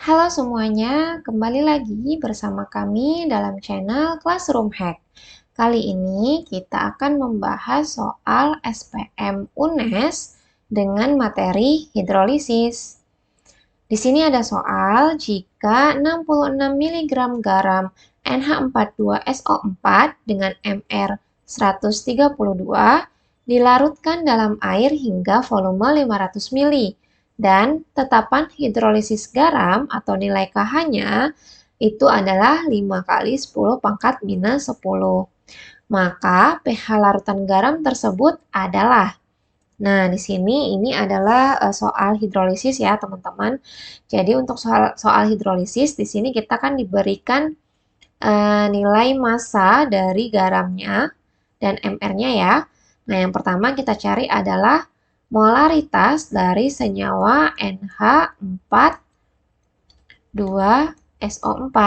Halo semuanya, kembali lagi bersama kami dalam channel Classroom Hack. Kali ini kita akan membahas soal SPM UNES dengan materi hidrolisis. Di sini ada soal jika 66 mg garam NH42SO4 dengan MR 132 dilarutkan dalam air hingga volume 500 ml dan tetapan hidrolisis garam atau nilai KH-nya itu adalah 5 kali 10 pangkat minus 10. Maka pH larutan garam tersebut adalah. Nah, di sini ini adalah soal hidrolisis ya, teman-teman. Jadi untuk soal hidrolisis di sini kita kan diberikan nilai massa dari garamnya dan MR-nya ya. Nah, yang pertama kita cari adalah molaritas dari senyawa NH42SO4.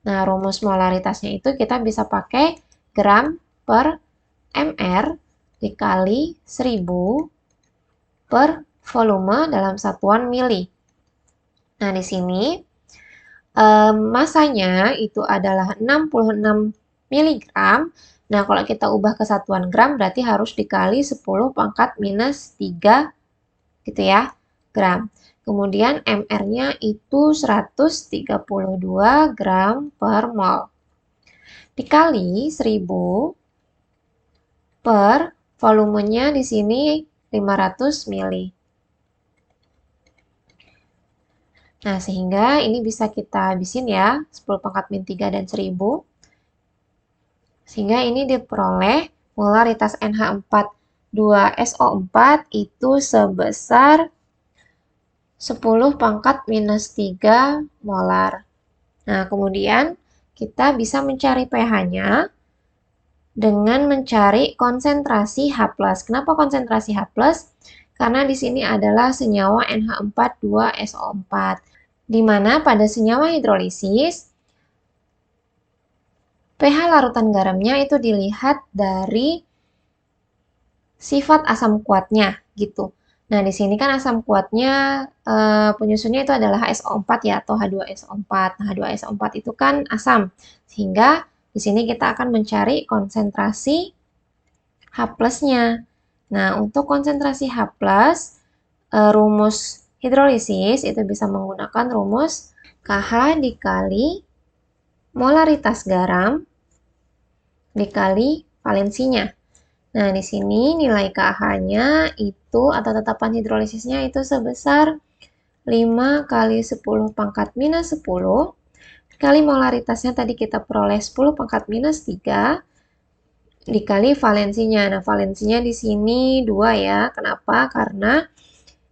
Nah, rumus molaritasnya itu kita bisa pakai gram per MR dikali 1000 per volume dalam satuan mili. Nah, di sini masanya itu adalah 66 mg. Nah, kalau kita ubah ke satuan gram berarti harus dikali 10 pangkat minus 3 gitu ya, gram. Kemudian MR-nya itu 132 gram per mol. Dikali 1000 per volumenya di sini 500 mili. Nah, sehingga ini bisa kita habisin ya, 10 pangkat min 3 dan 1000. Sehingga ini diperoleh molaritas NH42SO4 itu sebesar 10 pangkat minus 3 molar. Nah, kemudian kita bisa mencari pH-nya dengan mencari konsentrasi H+. Kenapa konsentrasi H+? Karena di sini adalah senyawa NH42SO4. Di mana pada senyawa hidrolisis, pH larutan garamnya itu dilihat dari sifat asam kuatnya gitu. Nah, di sini kan asam kuatnya penyusunnya itu adalah HSO4 ya atau H2SO4. Nah, H2SO4 itu kan asam. Sehingga di sini kita akan mencari konsentrasi H+-nya. Nah, untuk konsentrasi H+, rumus hidrolisis itu bisa menggunakan rumus KH dikali molaritas garam dikali valensinya. Nah, di sini nilai KH-nya itu atau tetapan hidrolisisnya itu sebesar 5 kali 10 pangkat minus 10 kali molaritasnya tadi kita peroleh 10 pangkat minus 3 dikali valensinya. Nah, valensinya di sini 2 ya. Kenapa? Karena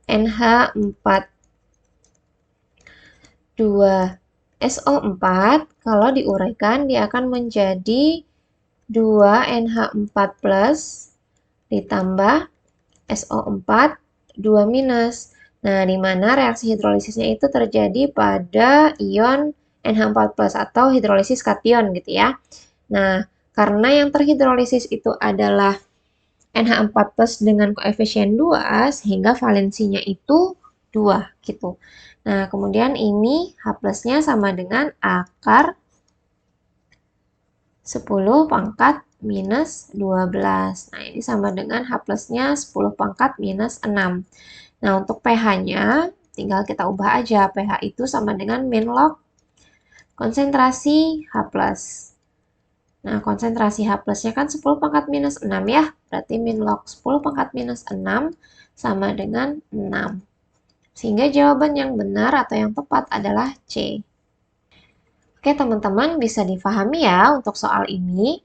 NH42SO4 kalau diuraikan dia akan menjadi 2NH4+ ditambah SO4 2 minus. Nah, di mana reaksi hidrolisisnya itu terjadi pada ion NH4+ atau hidrolisis kation gitu ya. Nah, karena yang terhidrolisis itu adalah NH4+ dengan koefisien 2, sehingga valensinya itu 2 gitu. Nah, kemudian ini H+-nya sama dengan akar 10 pangkat minus 12. Nah, ini sama dengan H+-nya 10 pangkat minus 6. Nah, untuk pH-nya tinggal kita ubah aja. pH itu sama dengan min log konsentrasi H+. Nah, konsentrasi H+-nya kan 10 pangkat minus 6 ya. Berarti min log 10 pangkat minus 6 sama dengan 6. Sehingga jawaban yang benar atau yang tepat adalah C. Oke, teman-teman bisa difahami ya untuk soal ini.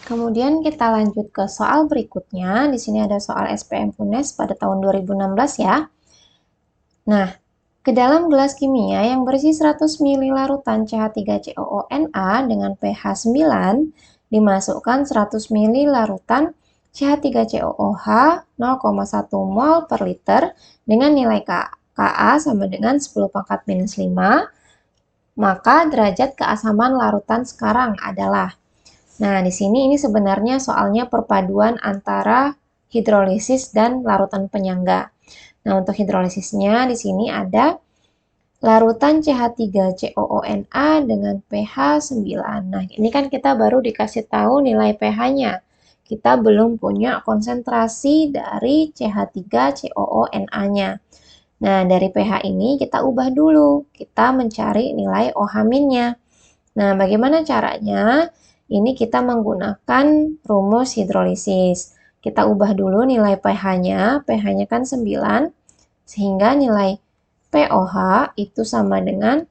Kemudian kita lanjut ke soal berikutnya. Di sini ada soal SPM UNES pada tahun 2016 ya. Nah, ke dalam gelas kimia yang berisi 100 ml larutan CH3COONA dengan pH 9, dimasukkan 100 ml larutan CH3COOH 0,1 mol per liter dengan nilai Ka sama dengan 10 pangkat minus 5, maka derajat keasaman larutan sekarang adalah. Nah, di sini ini sebenarnya soalnya perpaduan antara hidrolisis dan larutan penyangga. Nah, untuk hidrolisisnya di sini ada larutan CH3COONA dengan pH 9. Nah, ini kan kita baru dikasih tahu nilai pH-nya. Kita belum punya konsentrasi dari CH3COONA-nya. Nah, dari pH ini kita ubah dulu. Kita mencari nilai OH-nya. Nah, bagaimana caranya? Ini kita menggunakan rumus hidrolisis. Kita ubah dulu nilai pH-nya. pH-nya kan 9, sehingga nilai POH itu sama dengan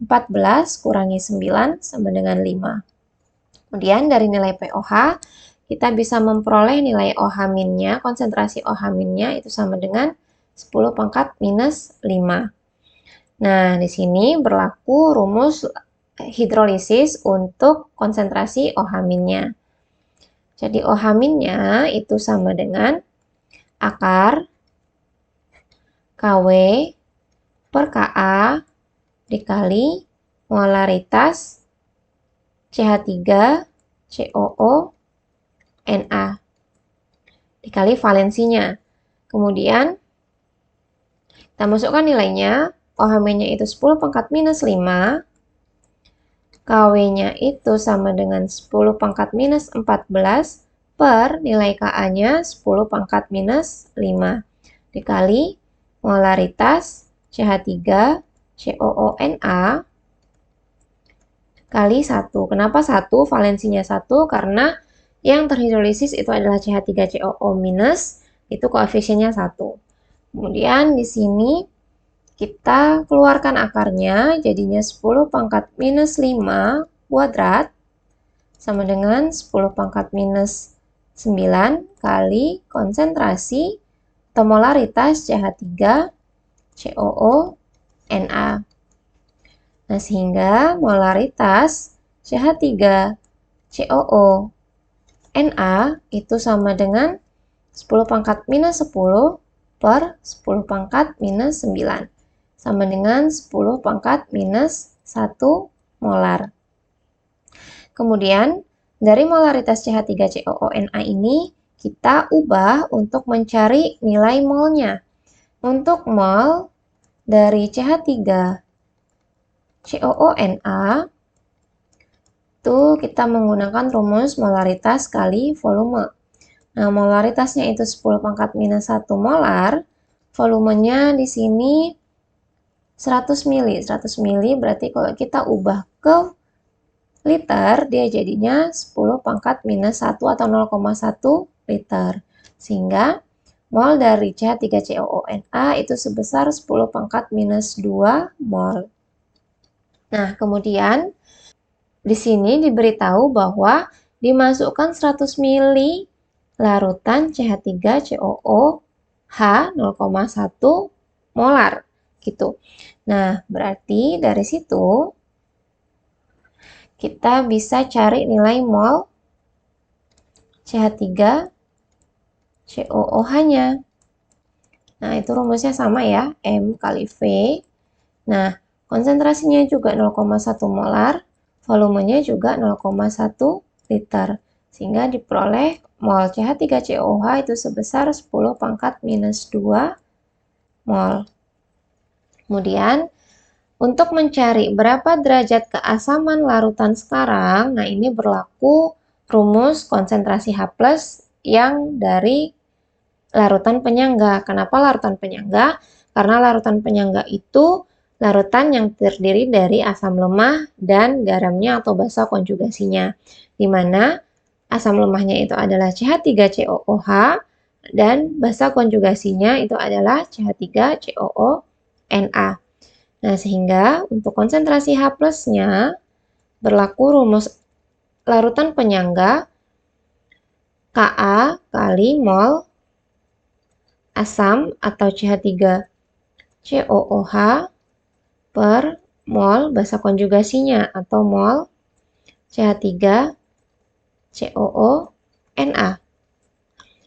14 kurangi 9 sama dengan 5. Kemudian dari nilai POH, kita bisa memperoleh nilai OH-nya, konsentrasi OH-nya itu sama dengan 10 pangkat minus 5. Nah, di sini berlaku rumus hidrolisis untuk konsentrasi OH-nya. Jadi OH-nya itu sama dengan akar KW per Ka dikali molaritas CH3COONA dikali valensinya. Kemudian kita masukkan nilainya. OH-nya itu 10 pangkat minus 5. KW-nya itu sama dengan 10 pangkat minus 14 per nilai Ka-nya 10 pangkat minus 5 dikali molaritas CH3COONA kali 1. Kenapa 1? Valensinya 1 karena yang terhidrolisis itu adalah CH3COO-, itu koefisiennya 1. Kemudian di sini kita keluarkan akarnya, jadinya 10 pangkat minus 5 kuadrat sama dengan 10 pangkat minus 9 kali konsentrasi atau molaritas CH3COONA. Nah, sehingga molaritas CH3COONA itu sama dengan 10 pangkat minus 10 per 10 pangkat minus 9. Sama dengan 10 pangkat minus 1 molar. Kemudian, dari molaritas CH3COONA ini, kita ubah untuk mencari nilai molnya. Untuk mol dari CH3COONA, itu kita menggunakan rumus molaritas kali volume. Nah, molaritasnya itu 10 pangkat minus 1 molar, volumenya di sini 100 mili. 100 mili berarti kalau kita ubah ke liter, dia jadinya 10 pangkat minus 1 atau 0,1 liter. Sehingga mol dari CH3COONA itu sebesar 10 pangkat minus 2 mol. Nah, kemudian di sini diberitahu bahwa dimasukkan 100 mili larutan CH3COOH 0,1 molar gitu. Nah, berarti dari situ kita bisa cari nilai mol CH3COOH-nya. Nah, itu rumusnya sama ya, M kali V. Nah, konsentrasinya juga 0,1 molar, volumenya juga 0,1 liter. Sehingga diperoleh mol CH3COOH itu sebesar 10 pangkat minus 2 mol. Kemudian, untuk mencari berapa derajat keasaman larutan sekarang, nah ini berlaku rumus konsentrasi H+ yang dari larutan penyangga. Kenapa larutan penyangga? Karena larutan penyangga itu larutan yang terdiri dari asam lemah dan garamnya atau basa konjugasinya. Di mana asam lemahnya itu adalah CH3COOH dan basa konjugasinya itu adalah CH3COONA. Nah, sehingga untuk konsentrasi H+-nya berlaku rumus larutan penyangga Ka kali mol asam atau CH3COOH per mol basa konjugasinya atau mol CH3COONA.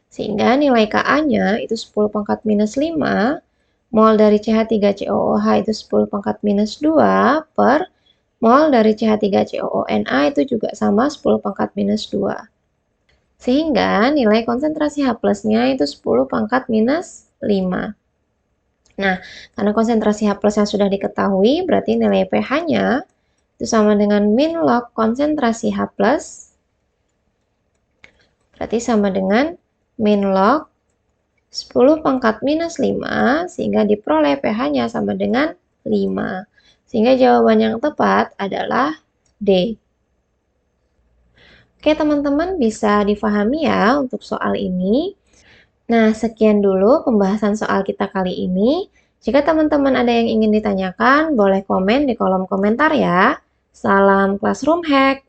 Sehingga nilai Ka-nya itu 10 pangkat minus 5, mol dari CH3COOH itu 10 pangkat minus 2 per mol dari CH3COONA itu juga sama 10 pangkat minus 2. Sehingga nilai konsentrasi H+-nya itu 10 pangkat minus 5. Nah, karena konsentrasi H+ yang sudah diketahui, berarti nilai pH-nya itu sama dengan min log konsentrasi H+, berarti sama dengan min log 10 pangkat minus 5, sehingga diperoleh pH-nya sama dengan 5. Sehingga jawaban yang tepat adalah D. Oke, teman-teman bisa difahami ya untuk soal ini. Nah, sekian dulu pembahasan soal kita kali ini. Jika teman-teman ada yang ingin ditanyakan, boleh komen di kolom komentar ya. Salam Classroom Hack!